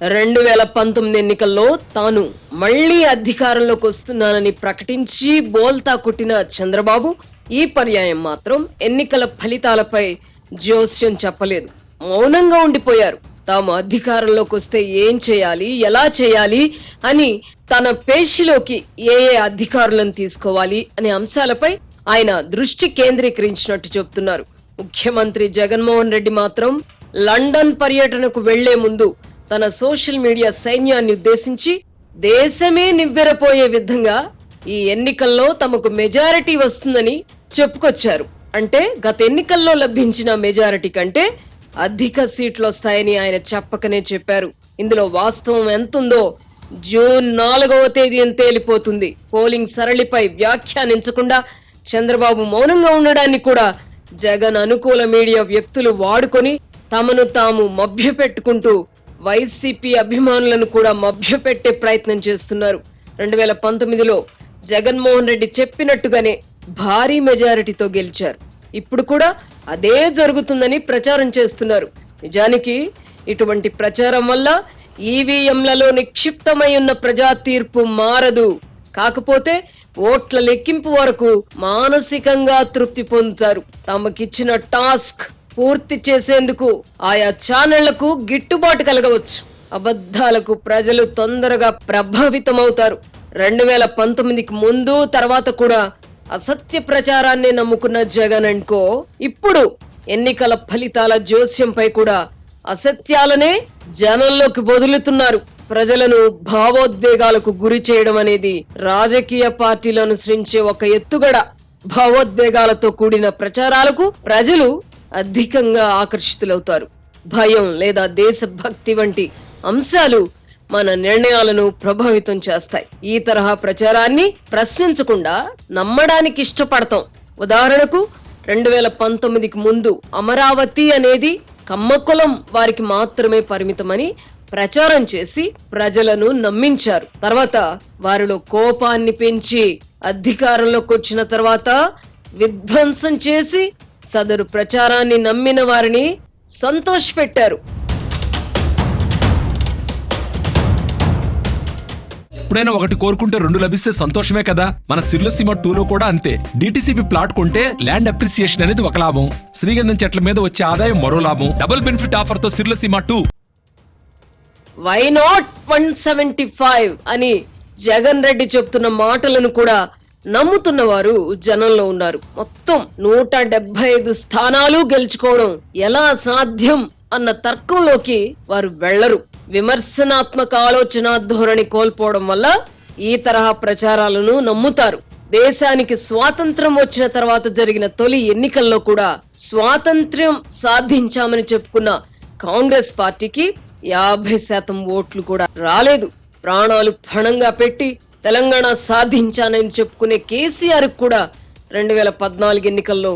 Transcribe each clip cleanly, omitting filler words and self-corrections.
2019 ఎన్నికల్లో తాను మళ్లీ అధికారంలోకి వస్తున్నానని ప్రకటించి బోల్తా కుట్టిన చంద్రబాబు ఈ పర్యాయం మాత్రం ఎన్నికల ఫలితాలపై జోస్యం చెప్పలేదు. మౌనంగా ఉండిపోయారు. తాము అధికారంలోకి వస్తే ఏం చేయాలి, ఎలా చేయాలి అని తన పేషిలోకి ఏ అధికారులను తీసుకోవాలి అనే అంశాలపై ఆయన దృష్టి కేంద్రీకరించినట్టు చెబుతున్నారు. ముఖ్యమంత్రి జగన్మోహన్ రెడ్డి మాత్రం లండన్ పర్యటనకు వెళ్లే ముందు తన సోషల్ మీడియా సైన్యాన్ని ఉద్దేశించి దేశమే నివ్వెరపోయే విధంగా ఈ ఎన్నికల్లో తమకు మెజారిటీ వస్తుందని చెప్పుకొచ్చారు. అంటే గత ఎన్నికల్లో లభించిన మెజారిటీ కంటే అధిక సీట్లు వస్తాయని ఆయన చెప్పకనే చెప్పారు. ఇందులో వాస్తవం ఎంతుందో జూన్ 4వ తేదీన తేలిపోతుంది. పోలింగ్ సరళిపై వ్యాఖ్యానించకుండా చంద్రబాబు మౌనంగా ఉండడాన్ని కూడా జగన్ అనుకూల మీడియా వ్యక్తులు వాడుకొని తమను తాము మభ్యపెట్టుకుంటూ వైసీపీ అభిమానులను కూడా మభ్యపెట్టే ప్రయత్నం చేస్తున్నారు. 2019లో జగన్మోహన్ రెడ్డి చెప్పినట్టుగానే భారీ మెజారిటీతో గెలిచారు. ఇప్పుడు కూడా అదే జరుగుతుందని ప్రచారం చేస్తున్నారు. నిజానికి ఇటువంటి ప్రచారం వల్ల ఈవీఎంలలో నిక్షిప్తమై ఉన్న ప్రజా తీర్పు మారదు. కాకపోతే ఓట్ల లెక్కింపు వరకు మానసికంగా తృప్తి పొందుతారు. తమకిచ్చిన టాస్క్ పూర్తి చేసేందుకు ఆయా ఛానళ్లకు గిట్టుబాటు కలగవచ్చు. అబద్ధాలకు ప్రజలు తొందరగా ప్రభావితమవుతారు. 2019కి ముందు తర్వాత కూడా అసత్య ప్రచారాన్ని నమ్ముకున్న జగన్ అనుకో ఇప్పుడు ఎన్నికల ఫలితాల జోస్యంపై కూడా అసత్యాలనే జనంలోకి వదులుతున్నారు. ప్రజలను భావోద్వేగాలకు గురి చేయడం అనేది రాజకీయ పార్టీలు అనుసరించే ఒక ఎత్తుగడ. భావోద్వేగాలతో కూడిన ప్రచారాలకు ప్రజలు అధికంగా ఆకర్షితులవుతారు. భయం లేదా దేశభక్తి వంటి అంశాలు మన నిర్ణయాలను ప్రభావితం చేస్తాయి. ఈ తరహా ప్రచారాన్ని ప్రశ్నించకుండా నమ్మడానికి ఇష్టపడతాం. ఉదాహరణకు 2019కి ముందు అమరావతి అనేది కమ్మకులం వారికి మాత్రమే పరిమితమని ప్రచారం చేసి ప్రజలను నమ్మించారు. తర్వాత వారిలో కోపాన్ని పెంచి అధికారంలోకి వచ్చిన తర్వాత విధ్వంసం చేసి సదరు ప్రచారాన్ని నమ్మిన వారిని సంతోషపెట్టారు. ఎప్పుడైనా ఒకటి కోరుకుంటే రెండు లభిస్తే సంతోషమే కదా. మన సిర్లసీమ 2లో కూడా అంతే. డిటిసిపి ప్లాట్ కొంటే ల్యాండ్ అప్రిసియేషన్ అనేది ఒక లాభం, శ్రీగంధం చెట్ల మీద వచ్చే ఆదాయం మరో లాభం. డబుల్ బెనిఫిట్ ఆఫర్ తో సిర్లసీమ 2. వై నాట్ 175 అని జగన్ రెడ్డి చెప్తున్న మాటలను కూడా నమ్ముతున్న వారు జనంలో ఉన్నారు. మొత్తం 175 స్థానాలు గెలుచుకోవడం ఎలా సాధ్యం అన్న తర్కంలోకి వారు వెళ్లరు. విమర్శనాత్మక ఆలోచన ధోరణి కోల్పోవడం వల్ల ఈ తరహా ప్రచారాలను నమ్ముతారు. దేశానికి స్వాతంత్రం వచ్చిన తర్వాత జరిగిన తొలి ఎన్నికల్లో కూడా స్వాతంత్ర్యం సాధించామని చెప్పుకున్న కాంగ్రెస్ పార్టీకి 50% ఓట్లు కూడా రాలేదు. ప్రాణాలు పణంగా పెట్టి తెలంగాణ సాధించానని చెప్పుకునే కేసీఆర్ కూడా 2014 ఎన్నికల్లో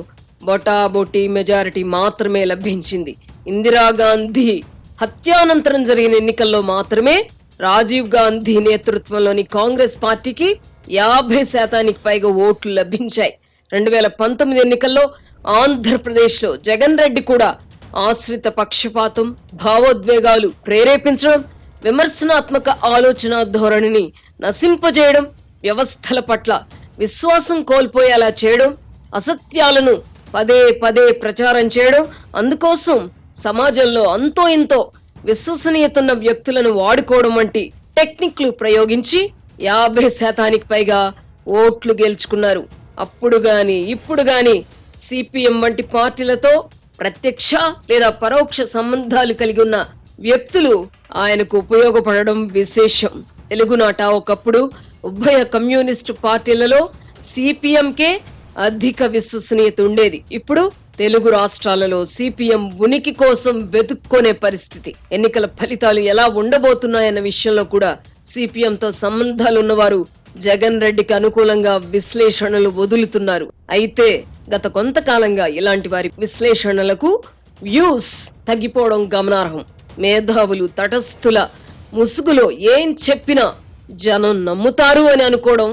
బొటాబొటీ మెజారిటీ మాత్రమే లభించింది. ఇందిరాగాంధీ హత్యానంతరం జరిగిన ఎన్నికల్లో మాత్రమే రాజీవ్ గాంధీ నేతృత్వంలోని కాంగ్రెస్ పార్టీకి 50% పైగా ఓట్లు లభించాయి. 2019 ఎన్నికల్లో ఆంధ్రప్రదేశ్ లో జగన్ రెడ్డి కూడా ఆశ్రిత పక్షపాతం, భావోద్వేగాలు ప్రేరేపించడం, విమర్శనాత్మక ఆలోచన ధోరణిని నశింపజేయడం, వ్యవస్థల పట్ల విశ్వాసం కోల్పోయేలా చేయడం, అసత్యాలను పదే పదే ప్రచారం చేయడం, అందుకోసం సమాజంలో అంతో ఇంతో విశ్వసనీయతున్న వ్యక్తులను వాడుకోవడం వంటి టెక్నిక్లు ప్రయోగించి 50% పైగా ఓట్లు గెలుచుకున్నారు. అప్పుడు గాని ఇప్పుడు గాని సిపిఎం వంటి పార్టీలతో ప్రత్యక్ష లేదా పరోక్ష సంబంధాలు కలిగి ఉన్న వ్యక్తులు ఆయనకు ఉపయోగపడడం విశేషం. తెలుగునాట ఒకప్పుడు ఉభయ కమ్యూనిస్టు పార్టీలలో సిపిఎంకే అధిక విశ్వసనీయత ఉండేది. ఇప్పుడు తెలుగు రాష్ట్రాలలో సిపిఎం ఉనికి కోసం వెతుక్కునే పరిస్థితి. ఎన్నికల ఫలితాలు ఎలా ఉండబోతున్నాయన్న విషయంలో కూడా సిపిఎంతో సంబంధాలున్నవారు జగన్ రెడ్డికి అనుకూలంగా విశ్లేషణలు వదులుతున్నారు. అయితే గత కొంతకాలంగా ఇలాంటి వారి విశ్లేషణలకు వ్యూస్ తగ్గిపోవడం గమనార్హం. మేధావులు తటస్థుల ముసుగులో ఏం చెప్పినా జనం నమ్ముతారు అని అనుకోవడం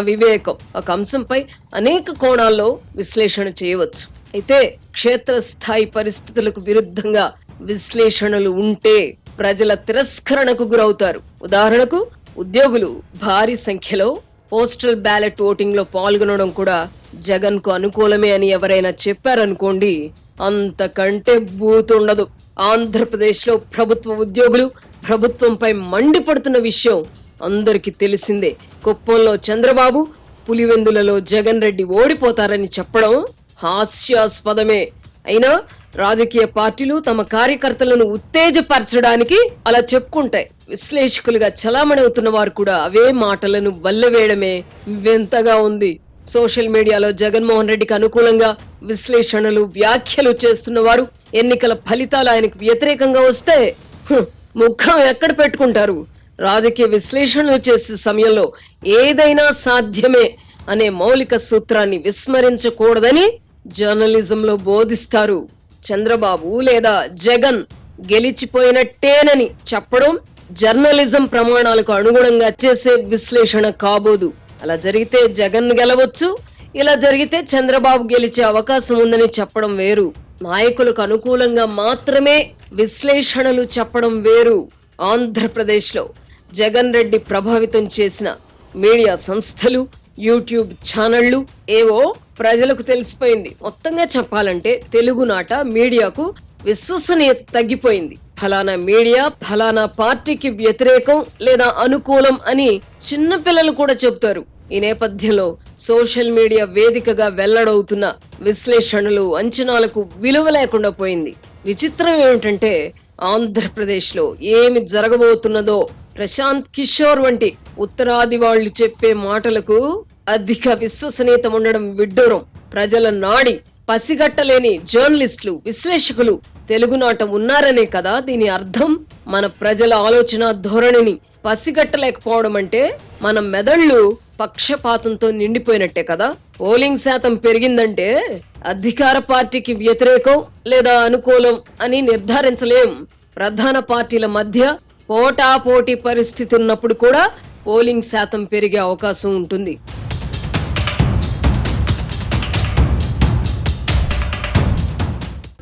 వివేకం. ఒక అంశంపై అనేక కోణాల్లో విశ్లేషణ చేయవచ్చు. అయితే క్షేత్రస్థాయి పరిస్థితులకు విరుద్ధంగా విశ్లేషణలు ఉంటే ప్రజల తిరస్కరణకు గురవుతారు. ఉదాహరణకు ఉద్యోగులు భారీ సంఖ్యలో పోస్టల్ బ్యాలెట్ ఓటింగ్ లో పాల్గొనడం కూడా జగన్ కు అనుకూలమే అని ఎవరైనా చెప్పారనుకోండి, అంతకంటే బూతుండదు. ఆంధ్రప్రదేశ్ లో ప్రభుత్వ ఉద్యోగులు ప్రభుత్వంపై మండిపడుతున్న విషయం అందరికీ తెలిసిందే. కుప్పంలో చంద్రబాబు, పులివెందులలో జగన్ రెడ్డి ఓడిపోతారని చెప్పడం హాస్యాస్పదమే. అయినా రాజకీయ పార్టీలు తమ కార్యకర్తలను ఉత్తేజపరచడానికి అలా చెప్పుకుంటాయి. విశ్లేషకులుగా చలామణవుతున్న వారు కూడా అవే మాటలను బల్లెవేయడమే వింతగా ఉంది. సోషల్ మీడియాలో జగన్మోహన్ రెడ్డికి అనుకూలంగా విశ్లేషణలు, వ్యాఖ్యలు చేస్తున్న వారు ఎన్నికల ఫలితాలు ఆయనకు వ్యతిరేకంగా వస్తే ముఖం ఎక్కడ పెట్టుకుంటారు? రాజకీయ విశ్లేషణలు చేసే సమయంలో ఏదైనా సాధ్యమే అనే మౌలిక సూత్రాన్ని విస్మరించకూడదని జర్నలిజంలో బోధిస్తారు. చంద్రబాబు లేదా జగన్ గెలిచిపోయినట్టేనని చెప్పడం జర్నలిజం ప్రమాణాలకు అనుగుణంగా చేసే విశ్లేషణ కాబోదు. అలా జరిగితే జగన్ గెలవచ్చు, ఇలా జరిగితే చంద్రబాబు గెలిచే అవకాశం ఉందని చెప్పడం వేరు. నాయకులకు అనుకూలంగా మాత్రమే విశ్లేషణలు చెప్పడం వేరు. ఆంధ్రప్రదేశ్ లో జగన్ రెడ్డి ప్రభావితం చేసిన మీడియా సంస్థలు, యూట్యూబ్ ఛానళ్లు ఏవో ప్రజలకు తెలిసిపోయింది. మొత్తంగా చెప్పాలంటే తెలుగునాట మీడియాకు విశ్వసనీయత తగ్గిపోయింది. ఫలానా మీడియా ఫలానా పార్టీకి వ్యతిరేకం లేదా అనుకూలం అని చిన్నపిల్లలు కూడా చెప్తారు. ఈ నేపథ్యంలో సోషల్ మీడియా వేదికగా వెల్లడవుతున్న విశ్లేషణలు, అంచనాలకు విలువ లేకుండా పోయింది. విచిత్రం ఏమిటంటే ఆంధ్రప్రదేశ్ లో ఏమి జరగబోతున్నదో ప్రశాంత్ కిషోర్ వంటి ఉత్తరాది వాళ్ళు చెప్పే మాటలకు అధిక విశ్వసనీయత ఉండడం విడ్డూరం. ప్రజల నాడి పసిగట్టలేని జర్నలిస్టులు, విశ్లేషకులు తెలుగునాట ఉన్నారనే కదా దీని అర్థం. మన ప్రజల ఆలోచన ధోరణిని పసిగట్టలేకపోవడం అంటే మన మెదళ్ళు పక్షపాతంతో నిండిపోయినట్టే కదా. పోలింగ్ శాతం పెరిగిందంటే అధికార పార్టీకి వ్యతిరేకం లేదా అనుకూలం అని నిర్ధారించలేం. ప్రధాన పార్టీల మధ్య పోటాపోటీ పరిస్థితి ఉన్నప్పుడు కూడా పోలింగ్ శాతం పెరిగే అవకాశం ఉంటుంది.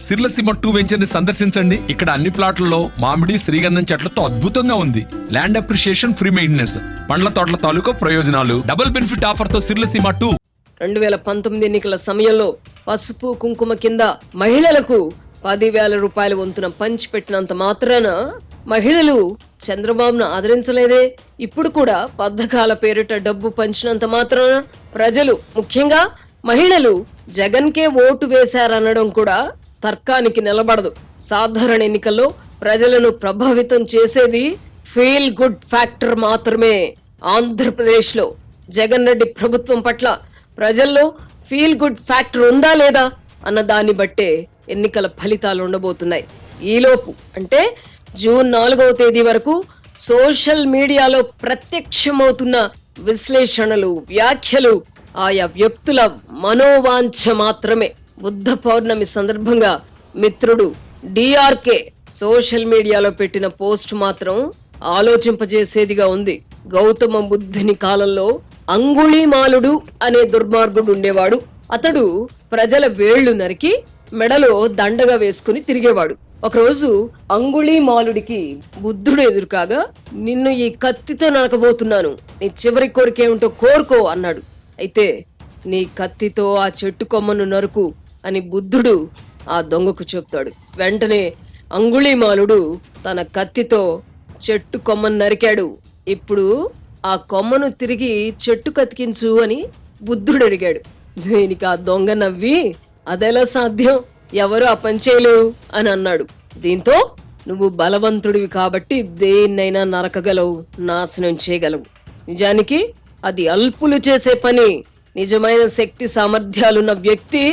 సిర్లసీమ 2 వెంచర్ ని సందర్శించండి. ఇక్కడ అన్ని ప్లాట్లలో మామిడి, శ్రీగంధం చెట్లతో అద్భుతంగా ఉంది. ల్యాండ్ అప్రిషియేషన్, ఫ్రీ మెయింటెనెన్స్, పండ్ల తోటల తాలూకా ప్రయోజనాలు, డబుల్ బెనిఫిట్ ఆఫర్ తో సిర్లసీమ 2. 2019 ఎన్నికల సమయంలో పసుపు కుంకుమ కింద మహిళలకు 10,000 రూపాయల వంతున పంచి పెట్టినంత మాత్రాన మహిళలు చంద్రబాబును ఆదరించలేదే. ఇప్పుడు కూడా పథకాల పేరిట డబ్బు పంచినంత మాత్రాన ప్రజలు, ముఖ్యంగా మహిళలు జగన్కే ఓటు వేశారనడం కూడా తర్కానికి నిలబడదు. సాధారణ ఎన్నికల్లో ప్రజలను ప్రభావితం చేసేది ఫీల్ గుడ్ ఫ్యాక్టర్ మాత్రమే. ఆంధ్రప్రదేశ్ లో జగన్ రెడ్డి ప్రభుత్వం పట్ల ప్రజల్లో ఫీల్ గుడ్ ఫ్యాక్టర్ ఉందా లేదా అన్న దాన్ని బట్టే ఎన్నికల ఫలితాలు ఉండబోతున్నాయి. ఈలోపు అంటే జూన్ 4వ తేదీ వరకు సోషల్ మీడియాలో ప్రత్యక్షమవుతున్న విశ్లేషణలు, వ్యాఖ్యలు ఆయా వ్యక్తుల మనోవాంఛ మాత్రమే. బుద్ధ పౌర్ణమి సందర్భంగా మిత్రుడు డిఆర్కే సోషల్ మీడియాలో పెట్టిన పోస్ట్ మాత్రం ఆలోచింపజేసేదిగా ఉంది. గౌతమ బుద్ధుని కాలంలో అంగుళీమాలుడు అనే దుర్మార్గుడు ఉండేవాడు. అతడు ప్రజల వేళ్లు నరికి మెడలో దండగా వేసుకుని తిరిగేవాడు. ఒకరోజు అంగుళీమాలుడికి బుద్ధుడు ఎదురుకాగా, నిన్ను ఈ కత్తితో నరకబోతున్నాను, నీ చివరి కోరికేమిటో కోరుకో అన్నాడు. అయితే నీ కత్తితో ఆ చెట్టు కొమ్మను నరుకు అని బుద్ధుడు ఆ దొంగకు చెప్తాడు. వెంటనే అంగుళీమాలుడు తన కత్తితో చెట్టు కొమ్మను నరికాడు. ఇప్పుడు ఆ కొమ్మను తిరిగి చెట్టు కతికించు అని బుద్ధుడు అడిగాడు. దీనికి ఆ దొంగ నవ్వి, అదెలా సాధ్యం, ఎవరు ఆ పని చేయలేరు అని అన్నాడు. దీంతో నువ్వు బలవంతుడివి కాబట్టి దేన్నైనా నరకగలవు, నాశనం చేయగలవు. నిజానికి అది అల్పులు చేసే పని. నిజమైన శక్తి సామర్థ్యాలున్న వ్యక్తి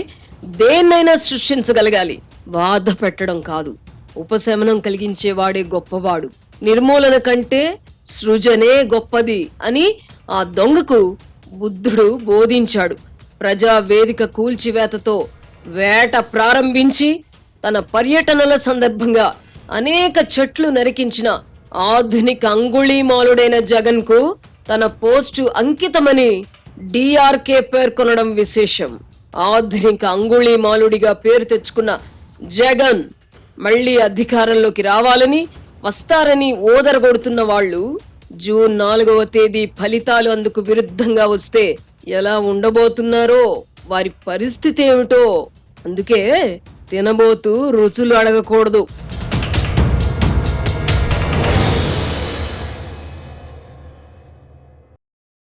దేన్నైనా సృష్టించగలగాలి, బాధ పెట్టడం కాదు. ఉపశమనం కలిగించేవాడే గొప్పవాడు, నిర్మూలన కంటే సృజనే గొప్పది అని ఆ దొంగకు బుద్ధుడు బోధించాడు. ప్రజా వేదిక కూల్చివేతతో వేట ప్రారంభించి తన పర్యటనల సందర్భంగా అనేక చెట్లు నరికించిన ఆధునిక అంగుళీమాలుడైన జగన్ కు తన పోస్టు అంకితమని డిఆర్కే పేర్కొనడం విశేషం. ఆధునిక అంగుళీమాలుడిగా పేరు తెచ్చుకున్న జగన్ మళ్లీ అధికారంలోకి రావాలని వస్తారని ఓదరగొడుతున్న వాళ్ళు జూన్ 4వ తేదీ ఫలితాలు అందుకు విరుద్ధంగా వస్తే ఎలా ఉండబోతున్నారో, వారి పరిస్థితి ఏమిటో. అందుకే తినబోతూ రుచులు అడగకూడదు.